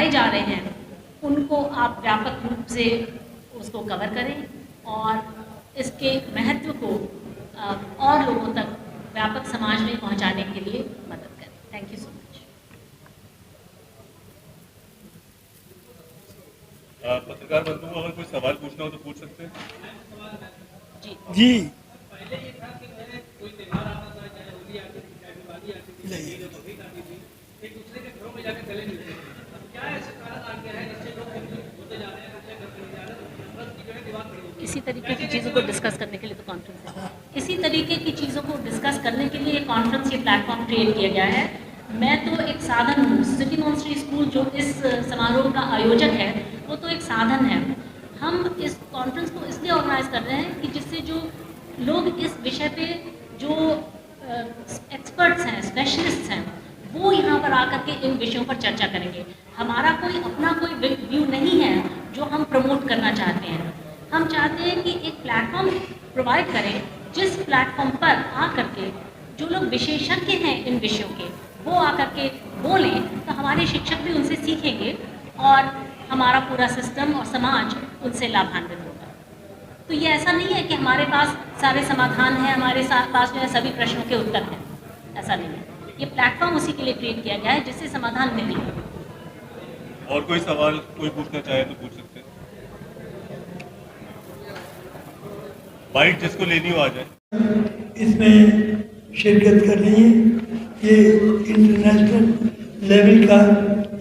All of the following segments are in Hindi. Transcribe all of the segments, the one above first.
पढ़ाए जा रहे हैं उनको आप व्यापक रूप से उसको कवर करें और इसके महत्व को और लोगों तक व्यापक समाज में पहुंचाने के लिए मदद करें। Thank you so much. पत्रकार बंधुओं को अगर कोई सवाल पूछना हो तो पूछ सकते हैं। जी इसी तरीके की चीज़ों को डिस्कस करने के लिए तो कॉन्फ्रेंस है। इसी तरीके की चीज़ों को डिस्कस करने के लिए ये कॉन्फ्रेंस, ये प्लेटफॉर्म क्रिएट किया गया है। मैं तो एक साधन हूँ। सिटी मॉन्स्ट्री स्कूल जो इस समारोह का आयोजक है वो तो एक साधन है। हम इस कॉन्फ्रेंस को इसलिए ऑर्गेनाइज कर रहे हैं कि जिससे जो लोग इस विषय पे जो एक्सपर्ट्स हैं, स्पेशलिस्ट हैं, वो यहाँ पर आकर के इन विषयों पर चर्चा करेंगे। हमारा कोई अपना कोई व्यू नहीं है जो हम प्रमोट करना चाहते हैं। हम चाहते हैं कि एक प्लेटफॉर्म प्रोवाइड करें जिस प्लेटफॉर्म पर आकर के जो लोग विशेषज्ञ हैं इन विषयों के वो आकर के बोलें तो हमारे शिक्षक भी उनसे सीखेंगे और हमारा पूरा सिस्टम और समाज उनसे लाभान्वित होगा। तो ये ऐसा नहीं है कि हमारे पास सारे समाधान हैं, हमारे पास जो है सभी प्रश्नों के उत्तर हैं, ऐसा नहीं है। ये प्लेटफॉर्म उसी के लिए क्रिएट किया गया है जिससे समाधान मिले। और कोई सवाल कोई पूछना चाहे तो पूछ सकते हैं। बाइट जिसको लेनी हो आ जाए। इसमें शिरकत कर रही है। ये इंटरनेशनल लेवल का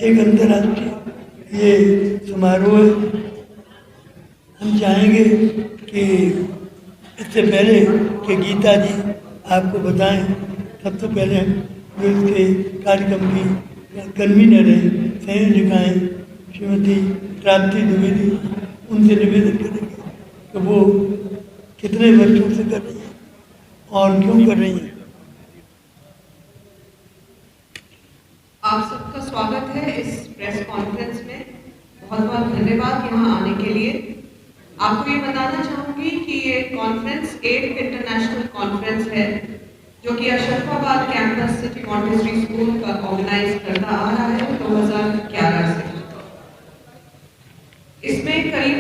एक अंतर्राष्ट्रीय ये समारोह है। हम चाहेंगे कि इससे पहले कि गीता जी आपको बताएं, सबसे पहले हम जो इसके कार्यक्रम की कन्वीनर हैं, संयोजिका हैं, श्रीमती क्रांति द्विवेदी, उनसे निवेदन करेंगे कि वो कितने वर्षों से कर रही हैं और क्यों कर रही हैं। आप सबका स्वागत है इस प्रेस कॉन्फ्रेंस में। बहुत बहुत धन्यवाद यहाँ आने के लिए। आपको ये बताना चाहूँगी कि ये कॉन्फ्रेंस 8th इंटरनेशनल कॉन्फ्रेंस है जो कि Ashrafabad campus city Montessori school का ऑर्गेनाइज करता आ रहा है 2011 से। इसमें करीब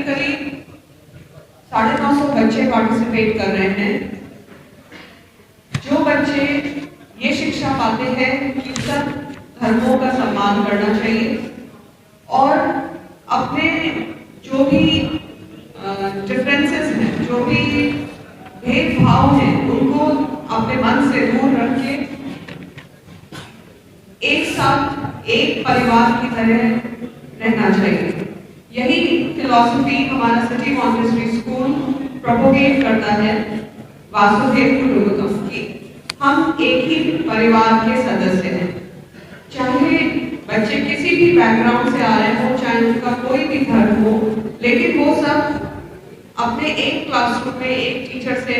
950 बच्चे पार्टिसिपेट कर रहे हैं। जो बच्चे ये शिक्षा पाते हैं कि सब धर्मों का सम्मान करना चाहिए और अपने जो भी डिफरेंसेस हैं, जो भी भेदभाव हैं, उनको अपने मन से दूर रख के एक साथ एक परिवार की तरह रहना चाहिए। यही फिलॉसफी हमारा सिटी मॉन्टेसरी स्कूल प्रोपोगेट करता है। वासुदेव कुटुंबकम की हम एक ही परिवार के सदस्य हैं। चाहे बच्चे किसी भी बैकग्राउंड से आ रहे हो, चाहे उनका कोई भी धर्म हो, लेकिन वो सब अपने एक क्लासरूम में एक टीचर से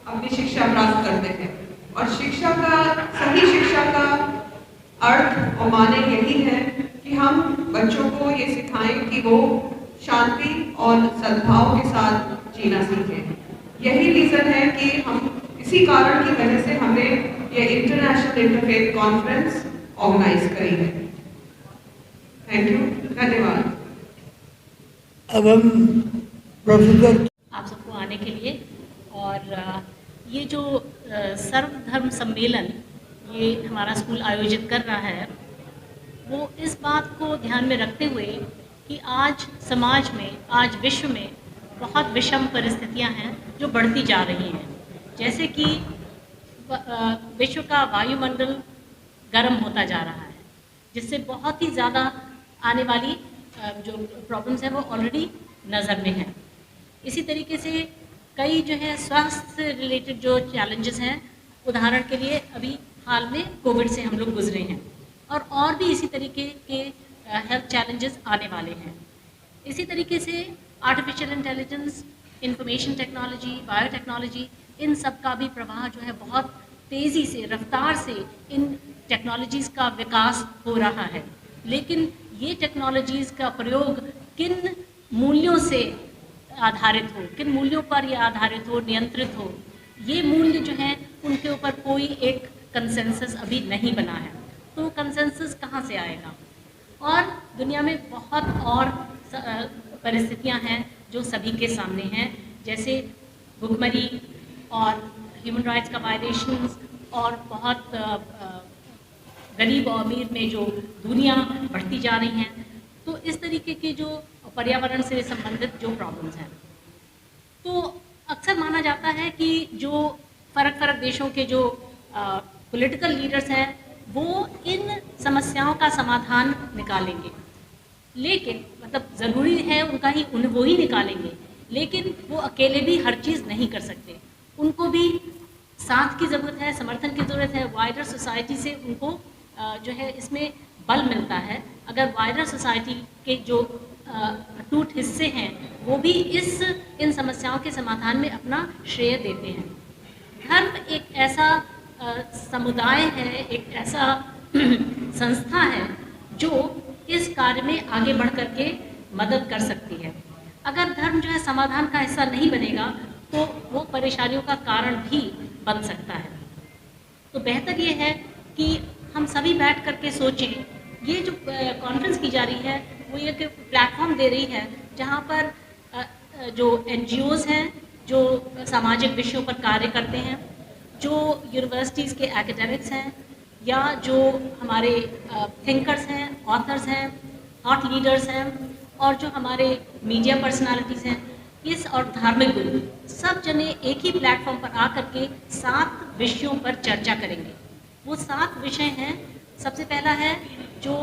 अपनी शिक्षा प्राप्त करते हैं। और शिक्षा का, सही शिक्षा का अर्थ और माने यही है कि हम बच्चों को ये सिखाएं कि वो शांति और सद्भाव के साथ जीना सीखें। यही रीजन है कि हम इसी कारण की वजह से हमने ये इंटरनेशनल इंटरफेथ कॉन्फ्रेंस ऑर्गेनाइज करी है। थैंक यू, धन्यवाद। अब हम प्रोफेसर आप सबको आने के लिए। और ये जो सर्वधर्म सम्मेलन ये हमारा स्कूल आयोजित कर रहा है वो इस बात को ध्यान में रखते हुए कि आज समाज में, आज विश्व में बहुत विषम परिस्थितियां हैं जो बढ़ती जा रही हैं। जैसे कि विश्व का वायुमंडल गर्म होता जा रहा है, जिससे बहुत ही ज़्यादा आने वाली जो प्रॉब्लम्स हैं वो ऑलरेडी नज़र में हैं। इसी तरीके से कई जो है स्वास्थ्य रिलेटेड जो चैलेंजेस हैं, उदाहरण के लिए अभी हाल में कोविड से हम लोग गुजरे हैं और भी इसी तरीके के हेल्थ चैलेंजेस आने वाले हैं। इसी तरीके से artificial intelligence, information technology, biotechnology, इन सब का भी प्रवाह जो है बहुत तेज़ी से, रफ्तार से इन टेक्नोलॉजीज़ का विकास हो रहा है। लेकिन ये टेक्नोलॉजीज़ का प्रयोग किन मूल्यों से आधारित हो, किन मूल्यों पर ये आधारित हो, नियंत्रित हो, ये मूल्य जो हैं उनके ऊपर कोई एक कंसेंसस अभी नहीं बना है। तो कंसेंसस कहाँ से आएगा? और दुनिया में बहुत और परिस्थितियां हैं जो सभी के सामने हैं, जैसे भुखमरी और ह्यूमन राइट्स का वायलेशंस और बहुत गरीब और अमीर में जो दूरियां बढ़ती जा रही हैं। तो इस तरीके के जो पर्यावरण से संबंधित जो प्रॉब्लम्स हैं, तो अक्सर माना जाता है कि जो फ़र्क देशों के जो पॉलिटिकल लीडर्स हैं वो इन समस्याओं का समाधान निकालेंगे, लेकिन मतलब ज़रूरी है उनका ही वो ही निकालेंगे, लेकिन वो अकेले भी हर चीज़ नहीं कर सकते। उनको भी साथ की ज़रूरत है, समर्थन की ज़रूरत है। वाइडर सोसाइटी से उनको जो है इसमें बल मिलता है। अगर वाइडर सोसाइटी के जो टूट हिस्से हैं वो भी इन समस्याओं के समाधान में अपना श्रेय देते हैं। धर्म एक ऐसा समुदाय है, एक ऐसा संस्था है जो इस कार्य में आगे बढ़ कर के मदद कर सकती है। अगर धर्म जो है समाधान का हिस्सा नहीं बनेगा तो वो परेशानियों का कारण भी बन सकता है। तो बेहतर ये है कि हम सभी बैठ कर के सोचें। ये जो कॉन्फ्रेंस की जा रही है वो एक प्लेटफॉर्म दे रही है जहाँ पर जो NGOs हैं जो सामाजिक विषयों पर कार्य करते हैं, जो यूनिवर्सिटीज़ के एकेडमिक्स हैं, या जो हमारे थिंकर्स हैं, ऑथर्स हैं, थॉट लीडर्स हैं, और जो हमारे मीडिया पर्सनालिटीज़ हैं, इस और धार्मिक गुरु सब जने एक ही प्लेटफॉर्म पर आकर के 7 विषयों पर चर्चा करेंगे। वो 7 विषय हैं। सबसे पहला है जो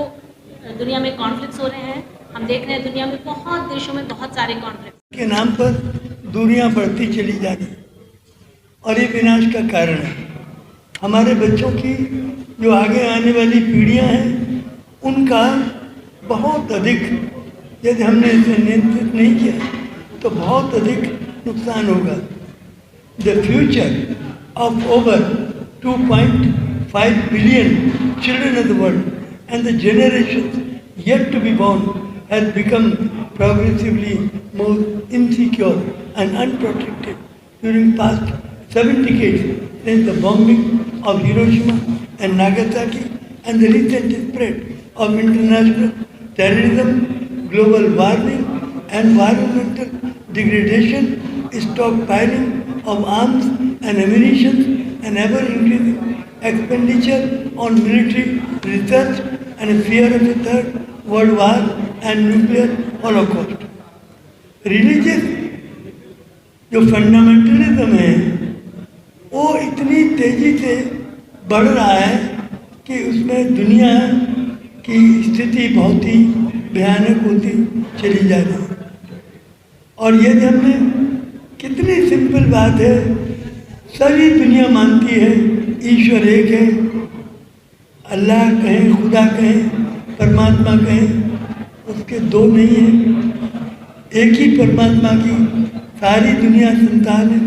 दुनिया में कॉन्फ्लिक्ट्स हो रहे हैं। हम देख रहे हैं दुनिया में बहुत देशों में बहुत सारे कॉन्फ्लिक्ट के नाम पर दूरियां बढ़ती चली जा रही और ये विनाश का कारण है। हमारे बच्चों की जो आगे आने वाली पीढ़ियां हैं उनका बहुत अधिक, यदि हमने इसे नियंत्रित नहीं किया तो बहुत अधिक नुकसान होगा। The future of over 2.5 billion children of the world and the generations yet to be born has become progressively more insecure and unprotected during past 7 decades since the bombing of Hiroshima and Nagasaki and the recent spread of international terrorism, global warming, environmental degradation, stockpiling of arms and ammunition, and ever-increasing expenditure on military research and a fear of a third world war and nuclear holocaust. Religious जो फंडामेंटलिज्म है वो इतनी तेजी से बढ़ रहा है कि उसमें दुनिया की स्थिति बहुत ही भयानक होती चली जा रही है। और ये हमने कितनी सिंपल बात है, सभी दुनिया मानती है ईश्वर एक है, अल्लाह कहें, खुदा कहें, परमात्मा कहें, उसके दो नहीं है। एक ही परमात्मा की सारी दुनिया संतान है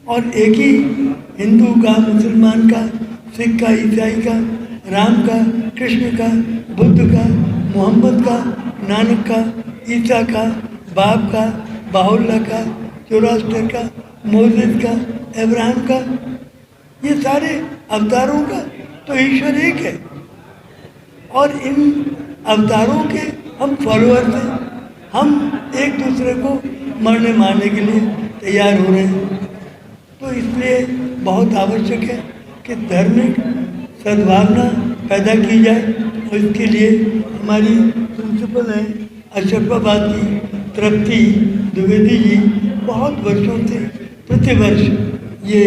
और एक ही हिंदू का, मुसलमान का, सिख का, ईसाई का, राम का, कृष्ण का, बुद्ध का, मोहम्मद का, नानक का, ईसा का, बाप का, बाहुल्ला का, जोरास्टर का, मोसेस का, अब्राहम का, ये सारे अवतारों का तो ईश्वर एक है और इन अवतारों के हम फॉलोअर्स हैं। हम एक दूसरे को मरने मारने के लिए तैयार हो रहे हैं। तो इसलिए बहुत आवश्यक है कि धार्मिक सद्भावना पैदा की जाए और इसके लिए हमारी प्रिंसिपल हैं अशरफाबाद की तृप्ति द्विवेदी जी बहुत वर्षों से प्रतिवर्ष ये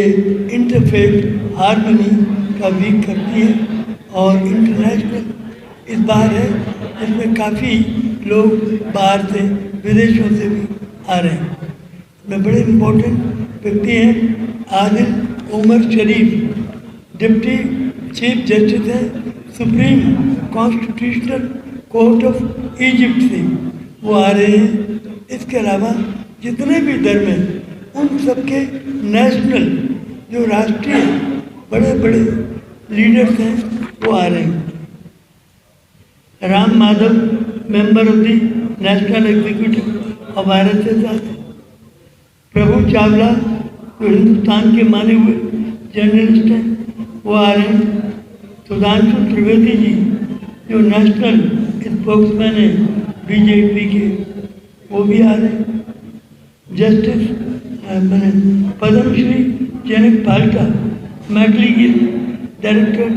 इंटरफेथ हार्मनी का वीक करती है और इंटरनेशनल इस बार है जिसमें काफ़ी लोग बाहर से विदेशों से भी आ रहे हैं। इसमें बड़े इम्पोर्टेंट व्यक्ति हैं आदिल उमर शरीफ, डिप्टी चीफ जस्टिस हैं supreme constitutional court of Egypt से, वो आ रहे हैं। इसके अलावा जितने भी धर्म हैं उन सबके नेशनल जो राष्ट्रीय बड़े बड़े लीडर्स हैं वो आ रहे हैं। Ram Madhav member of the national executive of RSS, प्रभु चावला जो हिंदुस्तान के माने हुए जर्नलिस्ट हैं वो आ रहे हैं। सुधांशु त्रिवेदी जी जो नेशनल स्पोक्समैन है बीजेपी के, वो भी आ रहे हैं। जस्टिस मैंने पद्मश्री जनक पाल्टा मैटली के डायरेक्टर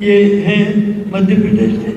ये हैं मध्य प्रदेश से।